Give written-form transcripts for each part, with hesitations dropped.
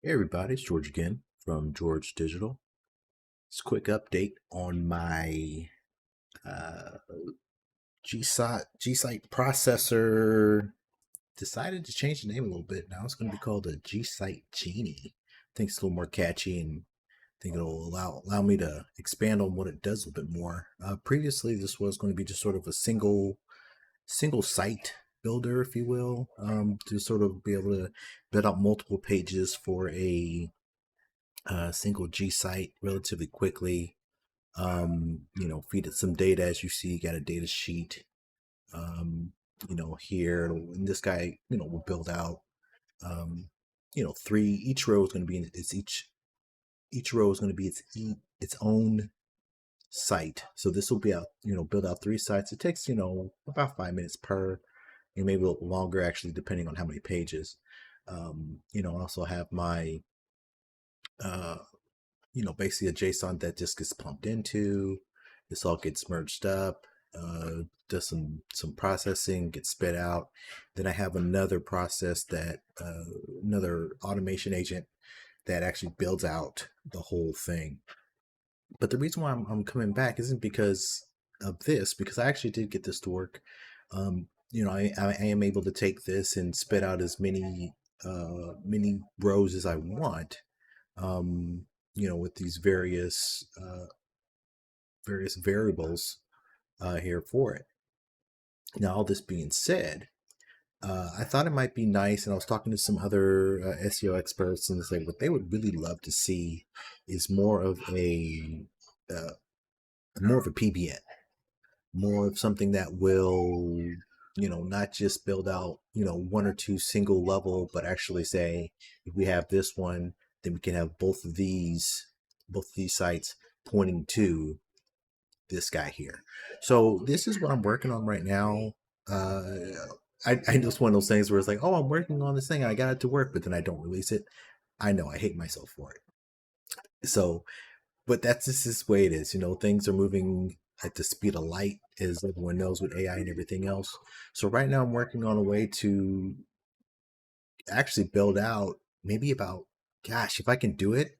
Hey everybody, it's George again from George Digital. It's a quick update on my uh, G Site processor. Decided to change the name a little bit. Now it's going to be called a GSiteGenie. I think it's a little more catchy, and I think it'll allow me to expand on what it does a little bit more. Previously, this was going to be just sort of a single site builder, if you will, to sort of be able to build out multiple pages for a single G site relatively quickly. Feed it some data. As you see, you got a data sheet. Here, and this guy, will build out, three. Each row is going to be each row is going to be its own site. So this will be out, build out three sites. It takes, about 5 minutes per, maybe a little longer actually, depending on how many pages. I also have my uh, basically a JSON that just gets pumped into. This all gets merged up, does some processing, gets spit out. Then I have another process that another automation agent that actually builds out the whole thing. But the reason why I'm coming back isn't because of this, because I actually did get this to work. I am able to take this and spit out as many rows as I want. With these various variables here for it. Now, all this being said, I thought it might be nice, and I was talking to some other SEO experts, and it's like what they would really love to see is uh, more of a PBN, more of something that will, not just build out, one or two single level, but actually say, if we have this one, then we can have both of these sites pointing to this guy here. So this is what I'm working on right now. Uh, I just one of those things where it's like, oh, I'm working on this thing, I got it to work, but then I don't release it. I know I hate myself for it. So, but that's just this way it is. Things are moving at the speed of light, as everyone knows, with AI and everything else. So right now I'm working on a way to actually build out maybe about, gosh, if I can do it,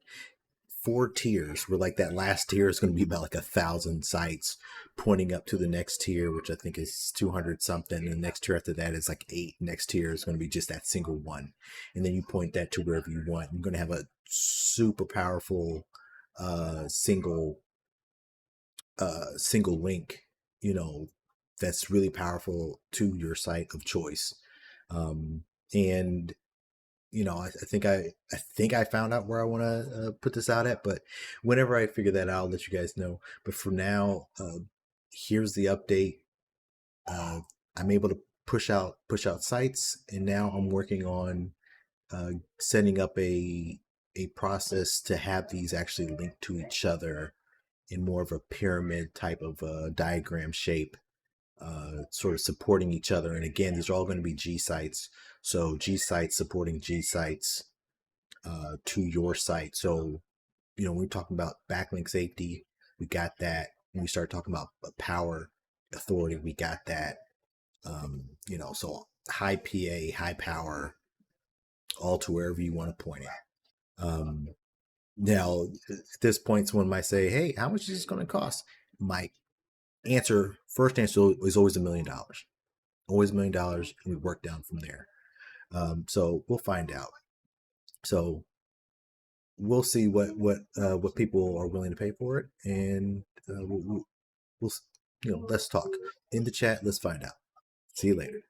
4 tiers, where like that last tier is going to be about like 1,000 sites pointing up to the next tier, which I think is 200 something. And the next tier after that is like 8. Next tier is going to be just that single one. And then you point that to wherever you want. You're going to have a super powerful single link, that's really powerful to your site of choice. And I think I found out where I want to put this out at, but whenever I figure that out, I'll let you guys know. But for now, here's the update. Uh, I'm able to push out sites, and now I'm working on setting up a process to have these actually link to each other in more of a pyramid type of diagram shape, sort of supporting each other. And again, these are all going to be G sites. So G sites supporting G sites to your site. So, when we're talking about backlink safety, we got that. When we start talking about power authority, we got that. So high PA, high power, all to wherever you want to point it. Now, at this point, someone might say, hey, how much is this going to cost? My first answer is always $1 million. Always $1 million, and we work down from there. So we'll find out. So we'll see what people are willing to pay for it, and we'll let's talk in the chat. Let's find out. See you later.